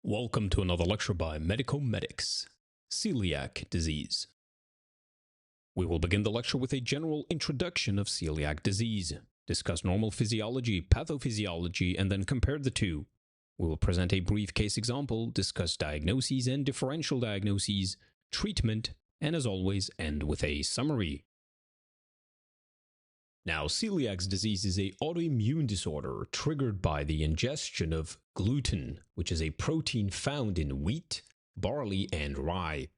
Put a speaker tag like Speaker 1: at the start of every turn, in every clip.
Speaker 1: Welcome to another lecture by Medical Medics, Celiac Disease. We will begin the lecture with a general introduction of celiac disease, discuss normal physiology, pathophysiology, and then compare the two. We will present a brief case example, discuss diagnoses and differential diagnoses, treatment, and as always, end with a summary. Now, celiac disease is an autoimmune disorder triggered by the ingestion of gluten, which is a protein found in wheat, barley, and rye.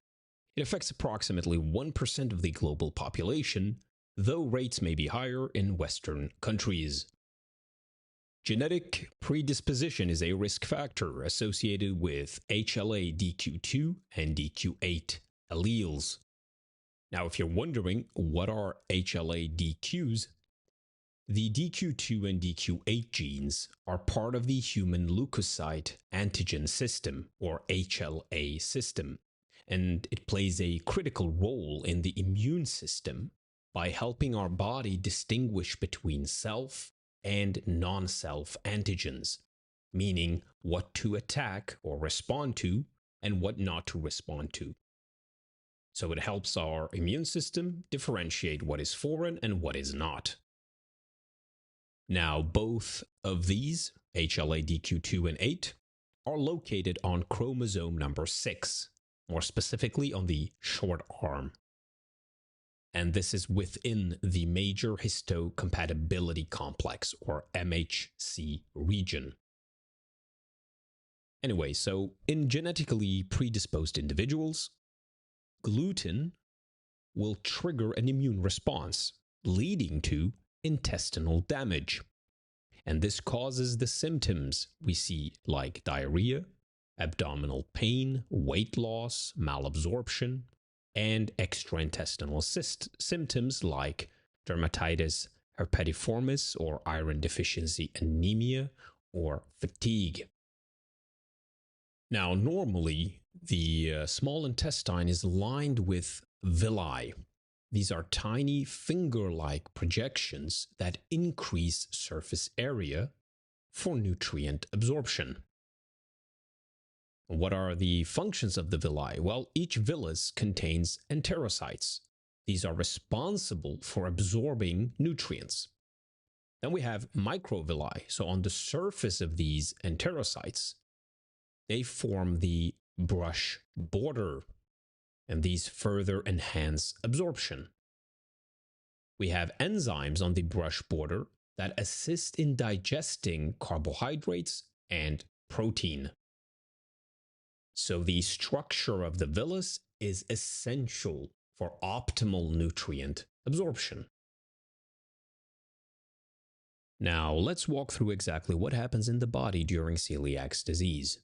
Speaker 1: It affects approximately 1% of the global population, though rates may be higher in Western countries. Genetic predisposition is a risk factor associated with HLA-DQ2 and DQ8 alleles. Now, if you're wondering what are HLA-DQs, the DQ2 and DQ8 genes are part of the human leukocyte antigen system, or HLA system, and it plays a critical role in the immune system by helping our body distinguish between self and non-self antigens, meaning what to attack or respond to and what not to respond to. So it helps our immune system differentiate what is foreign and what is not. Now, both of these, HLA-DQ2 and 8, are located on chromosome number 6, more specifically on the short arm. And this is within the major histocompatibility complex, or MHC region. Anyway, so in genetically predisposed individuals, gluten will trigger an immune response, leading to intestinal damage. And this causes the symptoms we see like diarrhea, abdominal pain, weight loss, malabsorption, and extraintestinal symptoms like dermatitis herpetiformis or iron deficiency anemia or fatigue. Now, normally, the small intestine is lined with villi. These are tiny finger-like projections that increase surface area for nutrient absorption. What are the functions of the villi? Well, each villus contains enterocytes. These are responsible for absorbing nutrients. Then we have microvilli. So on the surface of these enterocytes, they form the brush border, and these further enhance absorption. We have enzymes on the brush border that assist in digesting carbohydrates and protein. So the structure of the villus is essential for optimal nutrient absorption. Now, let's walk through exactly what happens in the body during celiac disease.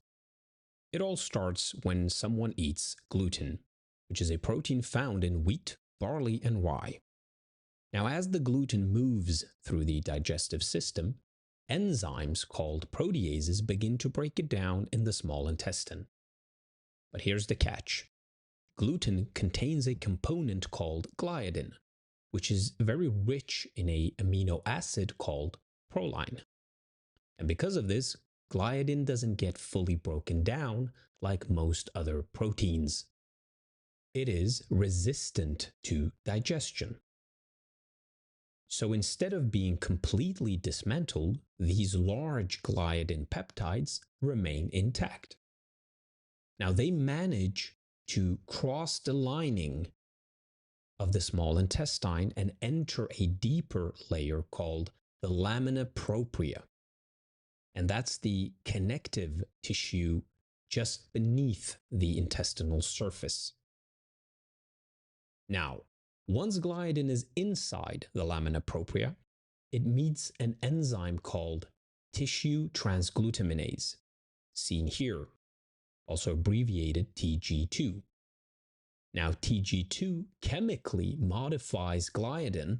Speaker 1: It all starts when someone eats gluten, which is a protein found in wheat, barley, and rye. Now, as the gluten moves through the digestive system, enzymes called proteases begin to break it down in the small intestine. But here's the catch. Gluten contains a component called gliadin, which is very rich in an amino acid called proline. And because of this, gliadin doesn't get fully broken down like most other proteins. It is resistant to digestion. So instead of being completely dismantled, these large gliadin peptides remain intact. Now they manage to cross the lining of the small intestine and enter a deeper layer called the lamina propria. And that's the connective tissue just beneath the intestinal surface. Now, once gliadin is inside the lamina propria, it meets an enzyme called tissue transglutaminase, seen here, also abbreviated TG2. Now, TG2 chemically modifies gliadin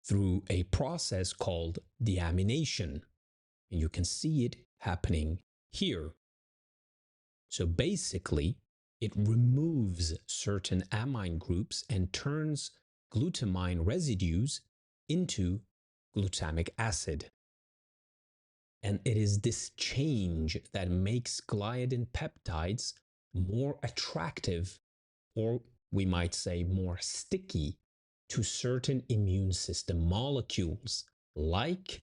Speaker 1: through a process called deamination, and you can see it happening here. So basically, it removes certain amine groups and turns glutamine residues into glutamic acid. And it is this change that makes gliadin peptides more attractive, or we might say more sticky, to certain immune system molecules like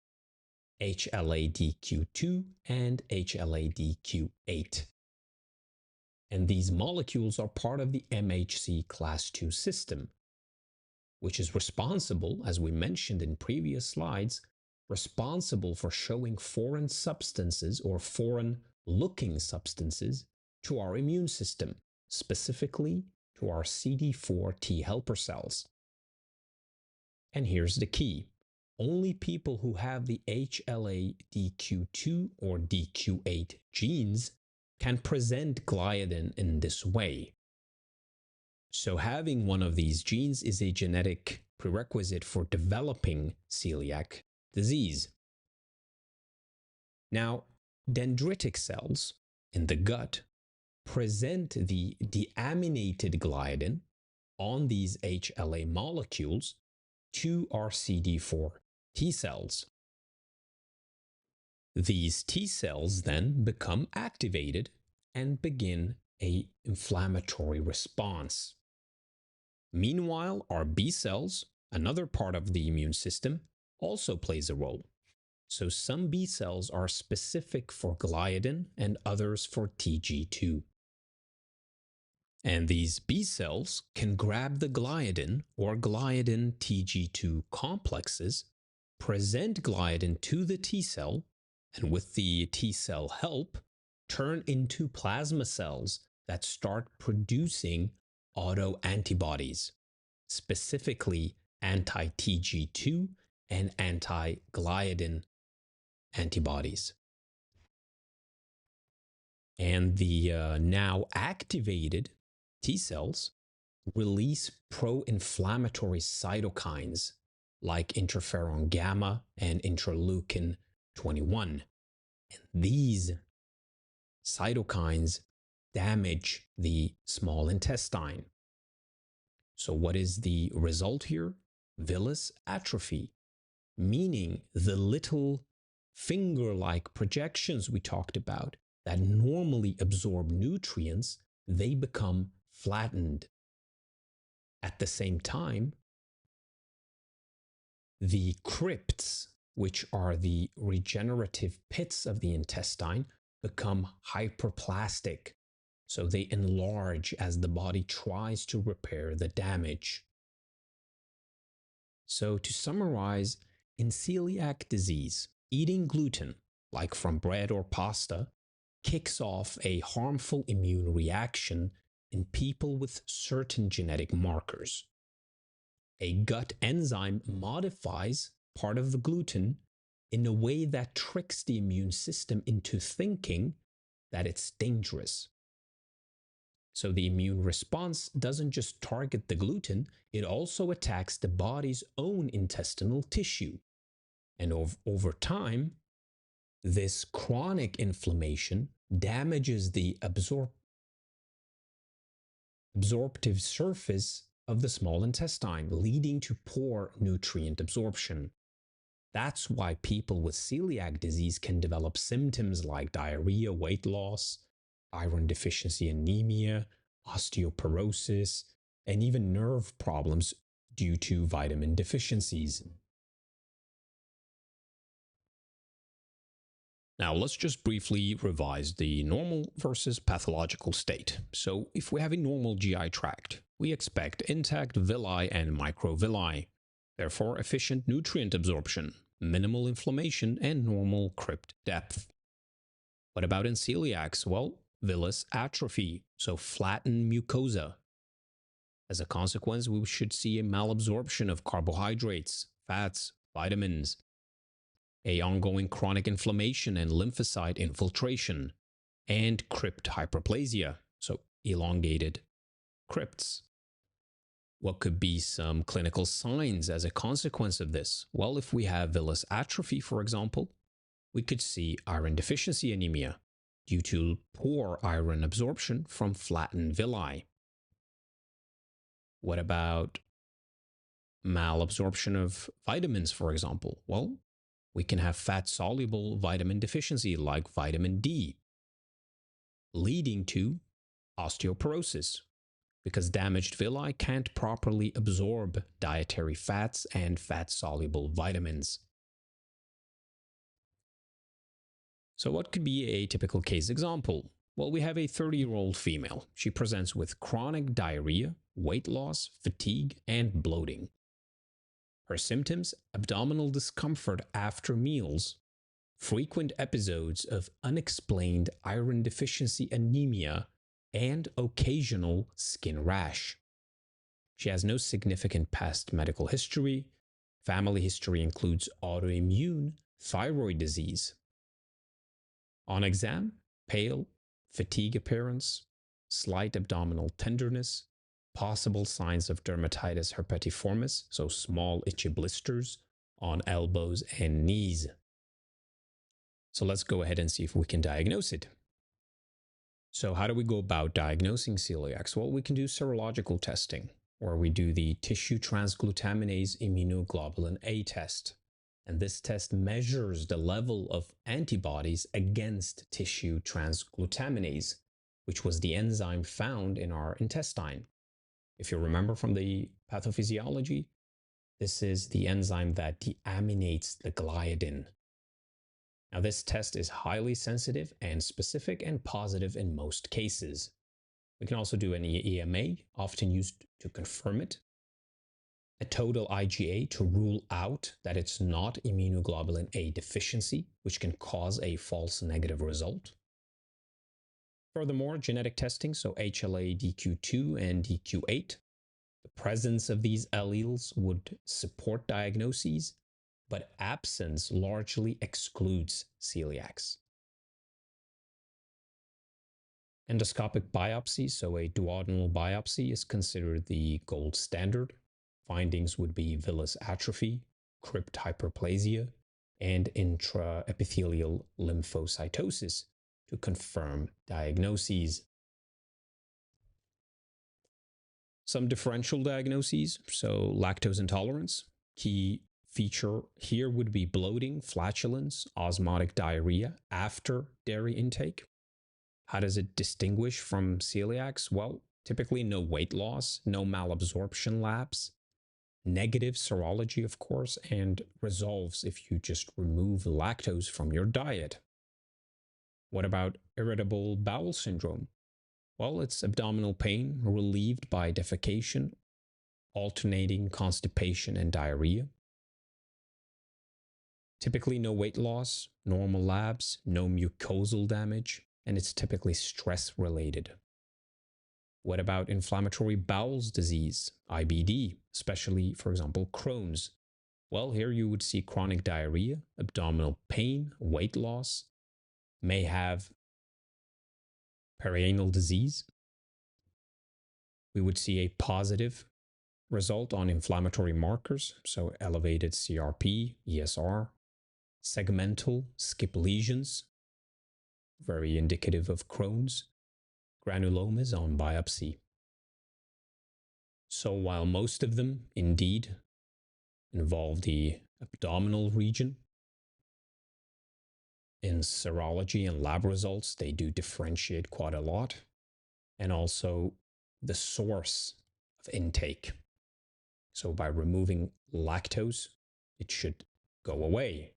Speaker 1: HLA-DQ2 and HLA-DQ8. And these molecules are part of the MHC class II system, which is responsible, as we mentioned in previous slides, responsible for showing foreign substances or foreign-looking substances to our immune system, specifically to our CD4 T helper cells. And here's the key. Only people who have the HLA-DQ2 or DQ8 genes can present gliadin in this way. So having one of these genes is a genetic prerequisite for developing celiac disease. Now, dendritic cells in the gut present the deaminated gliadin on these HLA molecules to our CD4 T cells. These T cells then become activated and begin an inflammatory response. Meanwhile, our B cells, another part of the immune system, also plays a role. So some B cells are specific for gliadin and others for TG2. And these B cells can grab the gliadin or gliadin TG2 complexes, present gliadin to the T cell, and with the T cell help, turn into plasma cells that start producing autoantibodies, specifically anti-TG2 and anti-gliadin antibodies. And the now activated T cells release pro-inflammatory cytokines like interferon gamma and interleukin 21. And these cytokines damage the small intestine. So what is the result here? Villus atrophy, meaning the little finger-like projections we talked about that normally absorb nutrients, they become flattened. At the same time, the crypts, which are the regenerative pits of the intestine, become hyperplastic. So they enlarge as the body tries to repair the damage. So to summarize, in celiac disease, eating gluten, like from bread or pasta, kicks off a harmful immune reaction in people with certain genetic markers. A gut enzyme modifies part of the gluten in a way that tricks the immune system into thinking that it's dangerous. So the immune response doesn't just target the gluten, it also attacks the body's own intestinal tissue. And over time, this chronic inflammation damages the absorptive surface of the small intestine, leading to poor nutrient absorption. That's why people with celiac disease can develop symptoms like diarrhea, weight loss, iron deficiency anemia, osteoporosis, and even nerve problems due to vitamin deficiencies. Now, let's just briefly revise the normal versus pathological state. So, if we have a normal GI tract, we expect intact villi and microvilli, therefore efficient nutrient absorption, minimal inflammation, and normal crypt depth. What about in celiacs? Well, villus atrophy, so flattened mucosa. As a consequence, we should see a malabsorption of carbohydrates, fats, vitamins, a ongoing chronic inflammation and lymphocyte infiltration, and crypt hyperplasia, so elongated crypts. What could be some clinical signs as a consequence of this? Well, if we have villus atrophy, for example, we could see iron deficiency anemia due to poor iron absorption from flattened villi. What about malabsorption of vitamins, for example? Well, We can have fat-soluble vitamin deficiency like vitamin D, leading to osteoporosis because damaged villi can't properly absorb dietary fats and fat-soluble vitamins. So what could be a typical case example? Well, we have a 30-year-old female. She presents with chronic diarrhea, weight loss, fatigue, and bloating. Her symptoms: abdominal discomfort after meals, frequent episodes of unexplained iron deficiency anemia, and occasional skin rash. She has no significant past medical history. Family history includes autoimmune thyroid disease. On exam, pale, fatigue appearance, slight abdominal tenderness, possible signs of dermatitis herpetiformis, so small itchy blisters on elbows and knees. So let's go ahead and see if we can diagnose it. So how do we go about diagnosing celiac? Well, we can do serological testing, where we do the tissue transglutaminase immunoglobulin A test. And this test measures the level of antibodies against tissue transglutaminase, which was the enzyme found in our intestine. If you remember from the pathophysiology, this is the enzyme that deaminates the gliadin. Now, this test is highly sensitive and specific and positive in most cases. We can also do an EMA, often used to confirm it. A total IgA to rule out that it's not immunoglobulin A deficiency, which can cause a false negative result. Furthermore, genetic testing, so HLA-DQ2 and DQ8. The presence of these alleles would support diagnoses, but absence largely excludes celiacs. Endoscopic biopsy, so a duodenal biopsy, is considered the gold standard. Findings would be villus atrophy, crypt hyperplasia, and intraepithelial lymphocytosis to confirm diagnoses. Some differential diagnoses, so lactose intolerance. Key feature here would be bloating, flatulence, osmotic diarrhea after dairy intake. How does it distinguish from celiacs? Well, typically no weight loss, no malabsorption labs, negative serology, of course, and resolves if you just remove lactose from your diet. What about irritable bowel syndrome? Well, it's abdominal pain relieved by defecation, alternating constipation and diarrhea. Typically no weight loss, normal labs, no mucosal damage, and it's typically stress-related. What about inflammatory bowel disease, IBD, especially, for example, Crohn's? Well, here you would see chronic diarrhea, abdominal pain, weight loss, may have perianal disease. We would see a positive result on inflammatory markers, so elevated CRP, ESR, segmental skip lesions, very indicative of Crohn's, granulomas on biopsy. So while most of them indeed involve the abdominal region, in serology and lab results, they do differentiate quite a lot, and also the source of intake. So by removing lactose, it should go away.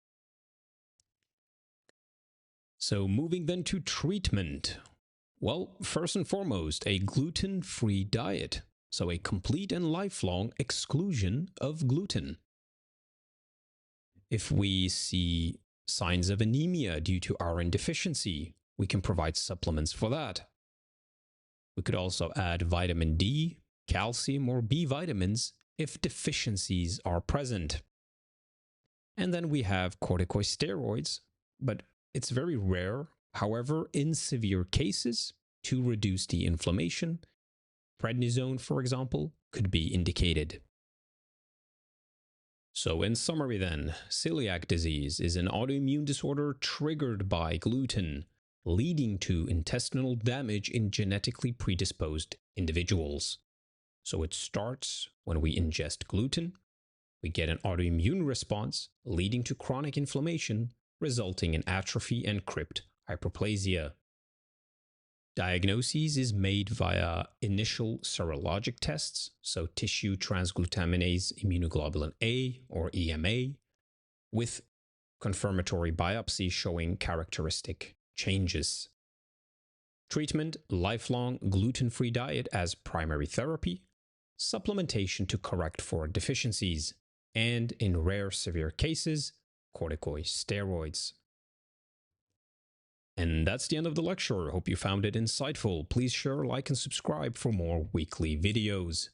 Speaker 1: So moving then to treatment. Well, first and foremost, a gluten-free diet. So a complete and lifelong exclusion of gluten. If we see signs of anemia due to iron deficiency, we can provide supplements for that. We could also add vitamin D, calcium, or B vitamins if deficiencies are present. And then we have corticosteroids, but it's very rare. However, in severe cases, to reduce the inflammation, prednisone, for example, could be indicated. So in summary then, celiac disease is an autoimmune disorder triggered by gluten, leading to intestinal damage in genetically predisposed individuals. So it starts when we ingest gluten. We get an autoimmune response leading to chronic inflammation, resulting in atrophy and crypt hyperplasia. Diagnosis is made via initial serologic tests, so tissue transglutaminase immunoglobulin A or EMA, with confirmatory biopsy showing characteristic changes. Treatment: lifelong gluten-free diet as primary therapy, supplementation to correct for deficiencies, and in rare severe cases, corticosteroids. And that's the end of the lecture. Hope you found it insightful. Please share, like, and subscribe for more weekly videos.